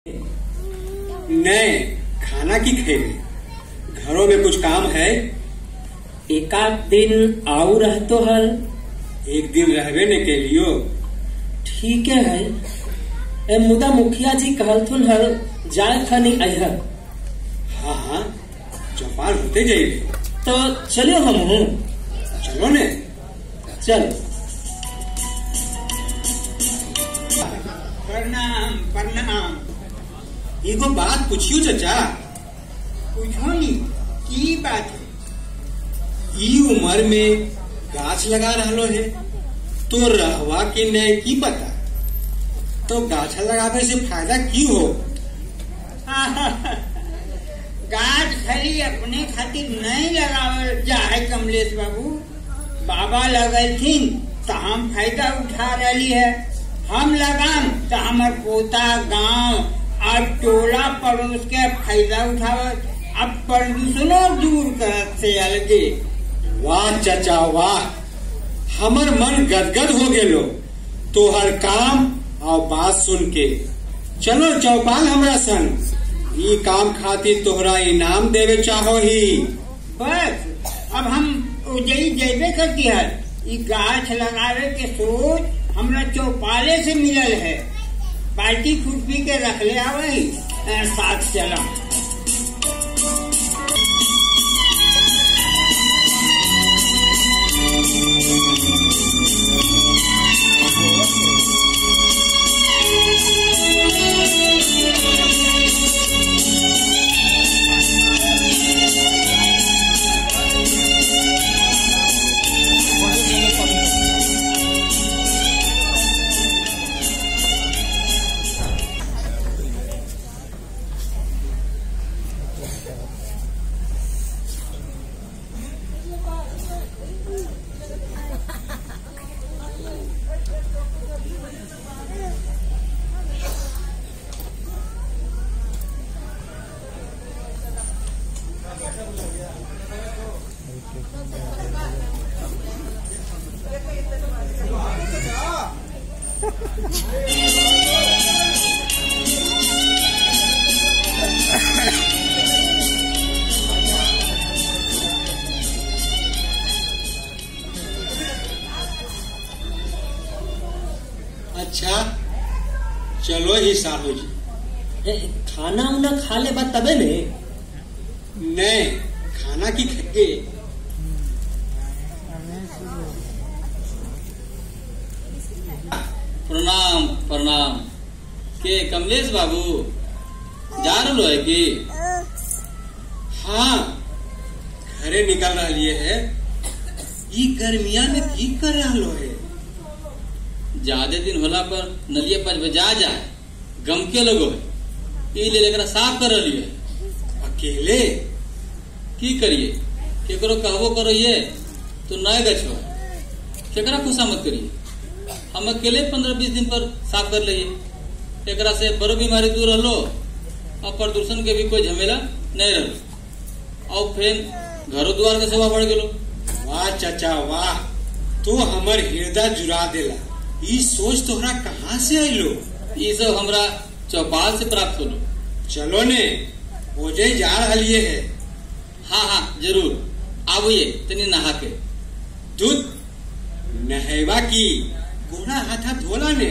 नहीं, खाना की खेबे। घरों में कुछ काम है। एकाध दिन आऊ रहतो हल। एक दिन रहबे ने के लियो। ठीक है। ए मुदा मुखिया जी कहलथुन हल जाए खनी अहर। हाँ हाँ, चौपाल होते जाइए। तो चलियो हम हूँ। चलो ने। चल। प्रणाम प्रणाम। एगो बात पूछियो चाचा। पूछो नी, की बात है? ई उम्र में गाछ लगा रहलो है तो रहवा के नहीं की पता। तो गाछ लगावे से फायदा की हो? गाछ खाली अपने खातिर नहीं लगावल जाए कमलेश बाबू। बाबा लगलथिन तो हम फायदा उठा रही है। हम लगाम तो हमार पोता गांव और टोला पड़ोस के फायदा उठावत। अब प्रदूषणों दूर करत से अलगे। वाह चाचा वाह, हमर मन गदगद हो गेलो तोहर काम और बात सुन के। चलो चौपाल हमरा संग। ई काम खातिर तोहरा इनाम देवे चाहो ही। बस अब हम उजई जेबे करती है। ई गाछ लगावे के सोच हमरा चौपाले से मिलल है। पार्टी खुरपी के रख ले आवे साथ चला। अच्छा चलो ही साहू जी। खाना उना खा ले बा तबे ने। नहीं, खाना की खेगे। प्रणाम प्रणाम। के कमलेश बाबू जा रहो है कि? हाँ, घरे निकल रही है। ई गर्मिया में की कर रहा है? ज्यादा दिन होला पर नलिये पर बजा जाए गम के लोगो है। ले लेकर साफ कर रही है। अकेले की करिए? केकरो कहबो करो ये तो नए गछो केकरा खुशा मत करिए। हम अकेले 15-20 दिन पर साफ कर लिए। एकरा से बड़ो बीमारी दूर रहो और प्रदूषण के भी कोई झमेला नहीं रहो। और फिर घरों द्वार के सेवा बढ़ गलो। वाह चाचा वाह, तू हमर हृदय जुड़ा देला। ई सोच तोहरा कहाँ से आइलो? ये सब हमरा चौपाल से प्राप्त होलो। चलो ने, ओजे जा रही है। हाँ हाँ जरूर आइए। तनी नहा के दूध नहेवा की गोड़ा हाथा धोला ने।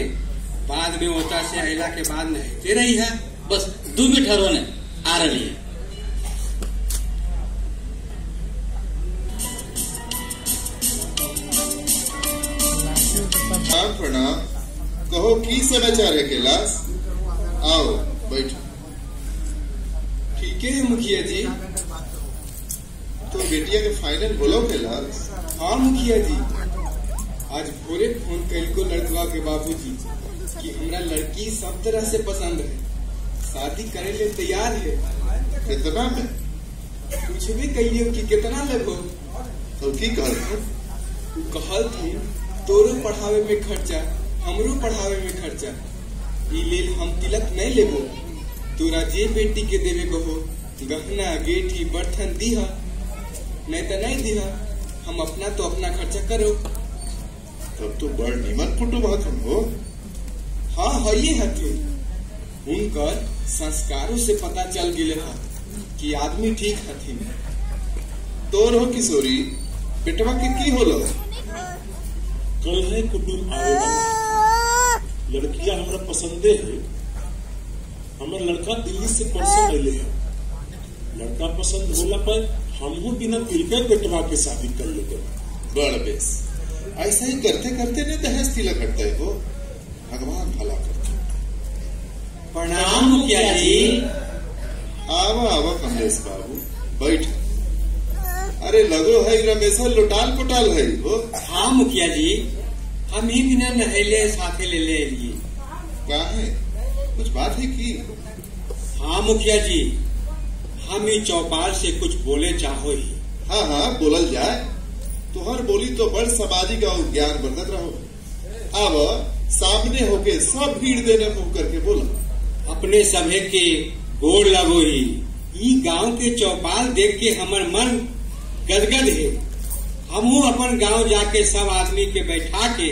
बाद में होता से अहिला के बाद नहते रही है। बस 2 मिनट ठहरो ने आ रही है। प्रणाम। कहो की समाचार है कैलाश? आओ बैठो। ठीक है मुखिया जी। तो बेटिया के फाइनल बोलो कैलाश? हाँ मुखिया जी, आज भोरे फोन कैल को लड़कवा के बाबूजी कि हमरा लड़की सब तरह से पसंद है, शादी करे ले तैयार है। कितना में? कुछ भी कहिए कि कितना लगो। तो की कहल थी तोरो पढ़ावे में खर्चा, हमरो पढ़ावे में खर्चा। ई लेल हम तिलक नहीं लेबो। तोरा जे बेटी के देवे कहो गहना गेठी बर्तन दीहा, नहीं तो नहीं दीहा। हम अपना तो अपना खर्चा करो। तब तो बड़ निमन फोटो बात हम हो। हाँ है हथिन। उनकर संस्कारों से पता चल गिले है कि आदमी ठीक हथिन। तोर हो किशोरी, बेटवा के की होलो? कल है कुटुम आवे वाला, लड़कियां हमरा पसंदे है। हमार लड़का दिल्ली से परसों अले है। लड़का पसंद होला पर हमहू बिना तिलके बेटवा के शादी कर लेंगे। बड़ बेस, ऐसा ही करते करते ने दहेज तिलक हटते हो। भगवान भला करते। प्रणाम मुखिया जी। आवा आवा कमलेश बाबू, बैठ। अरे लगो है रमेश लोटाल पोटाल है हो। हाँ मुखिया जी, हम ही बिना नहले साथे ले लिए। क्या है, कुछ बात है की? हाँ मुखिया जी, हम ही चौपाल से कुछ बोले चाहो ही। हाँ हाँ बोलल जाए। तुहर बोली तो बड़ सामाजिक और ज्ञान बरतत रहो। अब सामने होके सब भीड़ देने मुंह करके बोला। अपने सभे के गोड़ लगो ही। ई गांव के चौपाल देख के हमर मन गदगद है। हमहू अपन गांव जाके सब आदमी के बैठा के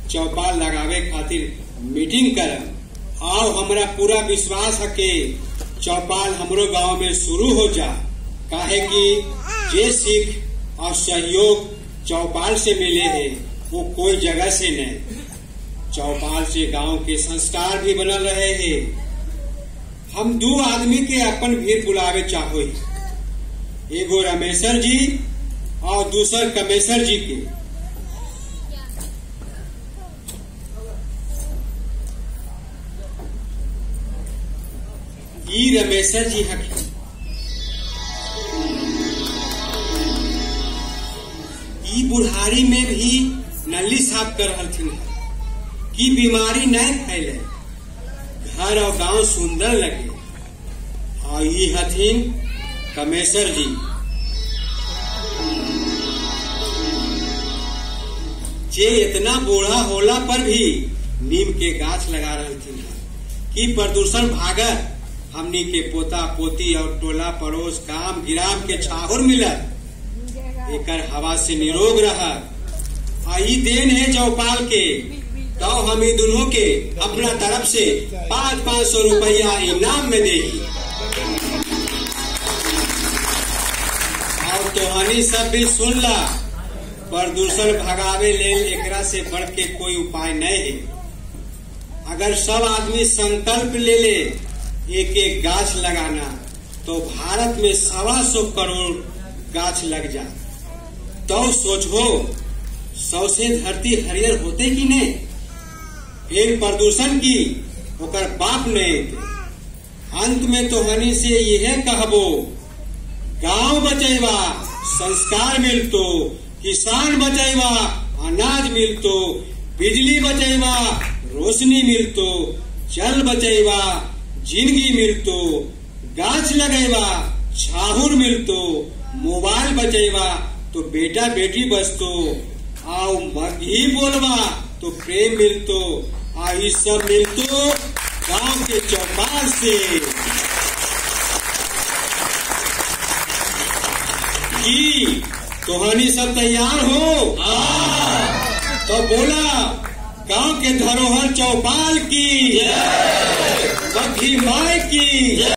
चौपाल लगावे खातिर मीटिंग करम। आओ, हमरा पूरा विश्वास है कि चौपाल हमरो गांव में शुरू हो जा। काहे कि जे सीख और सहयोग चौपाल से मिले है वो कोई जगह से नहीं। चौपाल से गांव के संस्कार भी बनल रहे हैं। हम दो आदमी के अपन भीड़ बुलावे चाहो, एगो रमेशर जी और दूसर कमेशर जी के। ई रमेशर जी हकी। ई बुढ़ारी में भी नली साफ कर रहलथिन कि बीमारी नहीं फैले, घर और गांव सुंदर लगे। और ये हथिन कमेशर जी। जे इतना बूढ़ा होला पर भी नीम के गाछ लगा रहलथिन कि प्रदूषण भागत, हमनी के पोता पोती और टोला पड़ोस काम गिराम के छाहुर मिलत, एकर हवा से निरोग रहा। आई देन है चौपाल के। तो हम ही दोनों के अपना तरफ से 500 रुपया इनाम में दे। और तोहनी सब भी सुन ला, प्रदूषण भगावे लेल एकरा से बढ़ के कोई उपाय नहीं है। अगर सब आदमी संकल्प ले ले एक एक गाछ लगाना, तो भारत में 125 करोड़ गाछ लग जा। तो सोचो, 100 से धरती हरियर होते कि नहीं? फिर प्रदूषण की ओकर बाप नहीं थे। अंत में तो हनी से यह कहबो, गांव बचैबा संस्कार मिलतो, किसान बचैबा अनाज मिलतो, बिजली बचैबा रोशनी मिलतो, जल बचैबा जिंदगी मिलतो, गाछ लगैबा छाहुर मिलतो, मोबाइल बचैबा तो बेटा बेटी बचतो, आओ मगही बोलबा तो प्रेम मिलतो। आई सब मिलतो गांव के चौपाल से। की तोहनी सब तैयार हो? तो बोला, गांव के धरोहर चौपाल की, बग्घी माई की।